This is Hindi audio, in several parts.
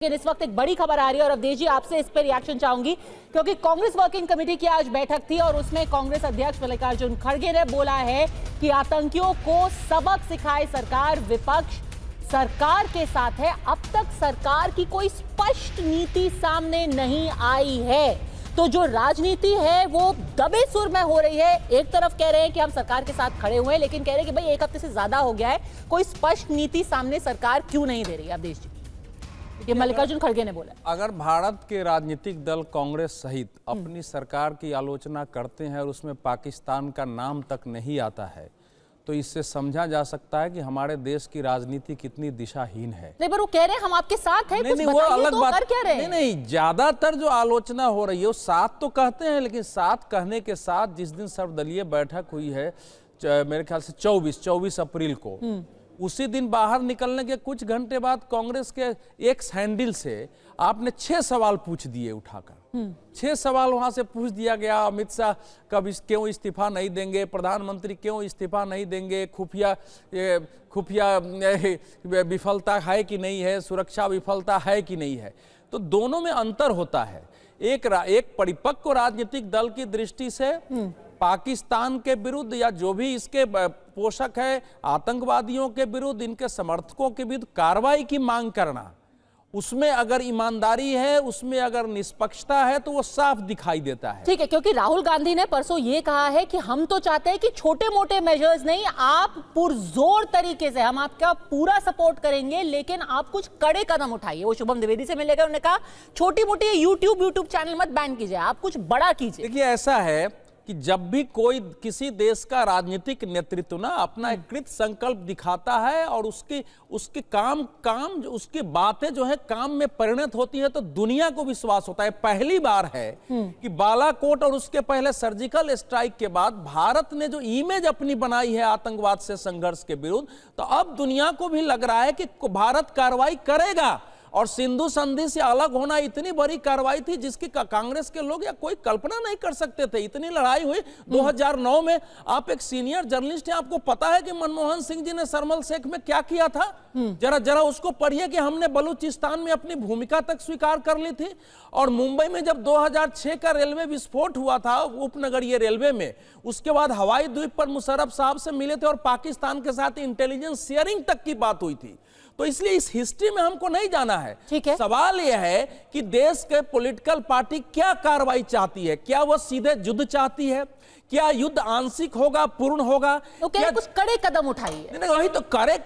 लेकिन इस वक्त एक बड़ी खबर आ रही है और अवधेश जी आपसे इस पर रिएक्शन चाहूंगी, क्योंकि कांग्रेस वर्किंग कमेटी की आज बैठक थी और उसमें कांग्रेस अध्यक्ष मल्लिकार्जुन खड़गे ने बोला है कि आतंकियों को सबक सिखाए सरकार, विपक्ष सरकार के साथ है। अब तक सरकार की कोई स्पष्ट नीति सामने नहीं आई है, तो जो राजनीति है वो दबे सुर में हो रही है। एक तरफ कह रहे हैं कि हम सरकार के साथ खड़े हुए हैं, लेकिन कह रहे हैं कि भाई एक हफ्ते से ज्यादा हो गया है, कोई स्पष्ट नीति सामने सरकार क्यों नहीं दे रही है। अवधेश जी, ये मल्लिकार्जुन खड़गे ने बोला। अगर भारत के राजनीतिक दल कांग्रेस सहित अपनी सरकार की आलोचना करते हैं और उसमें पाकिस्तान का नाम तक नहीं आता है, तो इससे समझा जा सकता है कि हमारे देश की राजनीति कितनी दिशाहीन है। नहीं, पर वो कह रहे हैं हम आपके साथ हैं। नहीं, वो अलग बात। कर क्या रहे हैं? नहीं, ज्यादातर जो आलोचना हो रही है वो साथ तो कहते हैं, लेकिन साथ कहने के साथ जिस दिन सर्वदलीय बैठक हुई है मेरे ख्याल से 24 अप्रैल को, उसी दिन बाहर निकलने के कुछ घंटे बाद कांग्रेस के एक्स हैंडल से आपने 6 सवाल पूछ दिए उठाकर। 6 सवाल वहां से पूछ दिया गया। अमित शाह कब क्यों इस्तीफा नहीं देंगे, प्रधानमंत्री क्यों इस्तीफा नहीं देंगे, खुफिया विफलता है कि नहीं है, सुरक्षा विफलता है कि नहीं है। तो दोनों में अंतर होता है। एक परिपक्व राजनीतिक दल की दृष्टि से पाकिस्तान के विरुद्ध या जो भी इसके पोषक है आतंकवादियों के विरुद्ध, इनके समर्थकों के विरुद्ध कार्रवाई की मांग करना, उसमें अगर ईमानदारी है, उसमें अगर निष्पक्षता है, तो वो साफ दिखाई देता है। ठीक है, क्योंकि राहुल गांधी ने परसों ये कहा है कि हम तो चाहते हैं कि छोटे मोटे मेजर्स नहीं, आप पुरजोर तरीके से हम आपका पूरा सपोर्ट करेंगे, लेकिन आप कुछ कड़े कदम उठाइए। वो शुभम द्विवेदी से मिलेगा, उन्होंने कहा छोटी मोटी यूट्यूब चैनल मत बैन कीजिए, आप कुछ बड़ा कीजिए। देखिए, ऐसा है कि जब भी कोई किसी देश का राजनीतिक नेतृत्व ना अपना एक कृत संकल्प दिखाता है और उसकी उसकी बातें जो है काम में परिणत होती है, तो दुनिया को विश्वास होता है। पहली बार है कि बालाकोट और उसके पहले सर्जिकल स्ट्राइक के बाद भारत ने जो इमेज अपनी बनाई है आतंकवाद से संघर्ष के विरुद्ध, तो अब दुनिया को भी लग रहा है कि भारत कार्रवाई करेगा। और सिंधु संधि से अलग होना इतनी बड़ी कार्रवाई थी जिसकी कांग्रेस के लोग या कोई कल्पना नहीं कर सकते थे। इतनी लड़ाई हुई 2009 में। आप एक सीनियर जर्नलिस्ट हैं, आपको पता है कि मनमोहन सिंह जी ने शर्मल शेख में क्या किया था। जरा उसको पढ़िए कि हमने बलूचिस्तान में अपनी भूमिका तक स्वीकार कर ली थी। और मुंबई में जब 2006 का रेलवे विस्फोट हुआ था उपनगरीय रेलवे में, उसके बाद हवाई द्वीप पर मुशर्रफ साहब से मिले थे और पाकिस्तान के साथ इंटेलिजेंस शेयरिंग तक की बात हुई थी। तो इसलिए इस हिस्ट्री में हमको नहीं जाना है। ठीक है, सवाल यह है कि देश के पॉलिटिकल पार्टी क्या कार्रवाई चाहती है। क्या वो सीधे युद्ध चाहती है? क्या युद्ध आंशिक होगा, पूर्ण होगा? तो क्या कुछ कड़े कदम उठाइए? नहीं, वही तो कड़े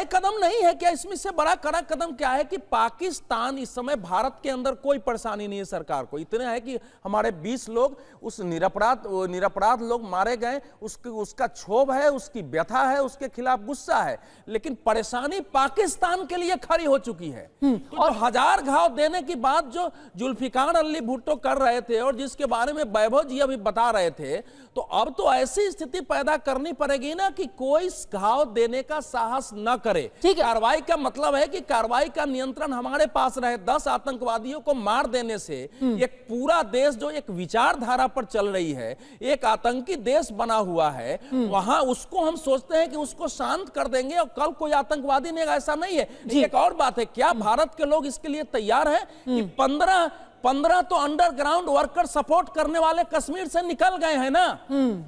कदम नहीं है क्या? इसमें से बड़ा कड़ा कदम क्या है कि पाकिस्तान इस समय, भारत के अंदर कोई परेशानी नहीं है सरकार को। इतना है कि हमारे 20 लोग उस निरपराध लोग मारे गए, उसका क्षोभ है, उसकी व्यथा है, उसके खिलाफ गुस्सा है, लेकिन परेशानी पाकिस्तान के लिए खड़ी हो चुकी है। तो 1000 घाव देने की बात जो जुल्फिकार अली भुट्टो कर रहे थे और जिसके बारे में वैभव जी अभी बता रहे थे, तो अब तो ऐसी स्थिति पैदा करनी पड़ेगी ना कि कोई घाव देने का साहस न करे। कार्रवाई का मतलब है कि कार्रवाई का नियंत्रण हमारे पास रहे। 10 आतंकवादियों को मार देने से एक पूरा देश जो एक विचारधारा पर चल रही है, एक आतंकी देश बना हुआ है, वहां उसको हम सोचते हैं कि उसको शांत कर देंगे और कल कोई आतंकवादी नहीं। ऐसा नहीं है। एक और बात है, क्या भारत के लोग इसके लिए तैयार है कि 15 तो अंडरग्राउंड वर्कर सपोर्ट करने वाले कश्मीर से निकल गए हैं ना।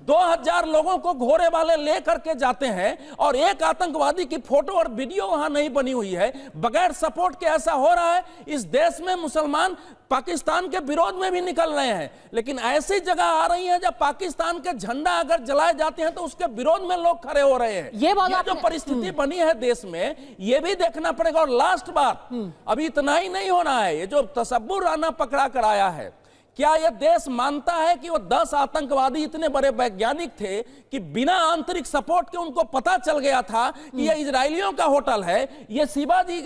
2000 लोगों को घोड़े वाले लेकर के जाते हैं और एक आतंकवादी की फोटो और वीडियो वहां नहीं बनी हुई है। बगैर सपोर्ट के ऐसा हो रहा है। इस देश में मुसलमान पाकिस्तान के विरोध में भी निकल रहे हैं, लेकिन ऐसी जगह आ रही है जब पाकिस्तान के झंडा अगर जलाए जाते हैं तो उसके विरोध में लोग खड़े हो रहे हैं। ये जो परिस्थिति बनी है देश में, ये भी देखना पड़ेगा। और लास्ट बात, अभी इतना ही नहीं होना है। ये जो तसब्बुर राना पकड़ा कर आया है, क्या यह देश मानता है कि वो 10 आतंकवादी इतने बड़े वैज्ञानिक थे कि बिना आंतरिक सपोर्ट के उनको पता चल गया था कि यह इजरायलियों का होटल है, यह शिवाजी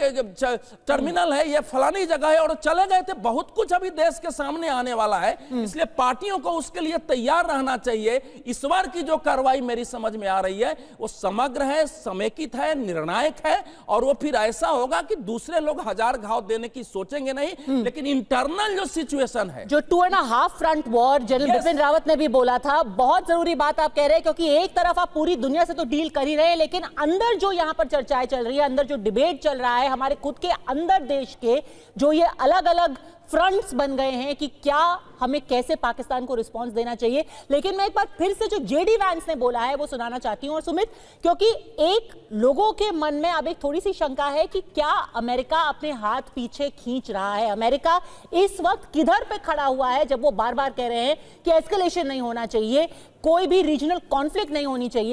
टर्मिनल है, यह फलानी जगह है, और चले गए थे। बहुत कुछ अभी देश के सामने आने वाला है, इसलिए पार्टियों को उसके लिए तैयार रहना चाहिए। इस बार की जो कार्रवाई मेरी समझ में आ रही है वो समग्र है, समेकित है, निर्णायक है, और वो फिर ऐसा होगा कि दूसरे लोग 1000 घाव देने की सोचेंगे नहीं, लेकिन इंटरनल जो सिचुएशन है, जो 2.5 front war general Bipin Rawat ने भी बोला था। बहुत जरूरी बात आप कह रहे हैं, क्योंकि एक तरफ आप पूरी दुनिया से तो डील कर ही रहे हैं, लेकिन अंदर जो यहां पर चर्चाएं चल रही है, अंदर जो डिबेट चल रहा है, हमारे खुद के अंदर देश के जो ये अलग अलग फ्रंट्स बन गए हैं कि क्या हमें कैसे पाकिस्तान को रिस्पांस देना चाहिए। लेकिन मैं एक बार फिर से जो जेडी वैंस ने बोला है वो सुनाना चाहती हूं। और सुमित, क्योंकि एक लोगों के मन में अब एक थोड़ी सी शंका है कि क्या अमेरिका अपने हाथ पीछे खींच रहा है। अमेरिका इस वक्त किधर पे खड़ा हुआ है जब वो बार बार कह रहे हैं कि एस्केलेशन नहीं होना चाहिए, कोई भी रीजनल कॉन्फ्लिक्ट नहीं होनी चाहिए।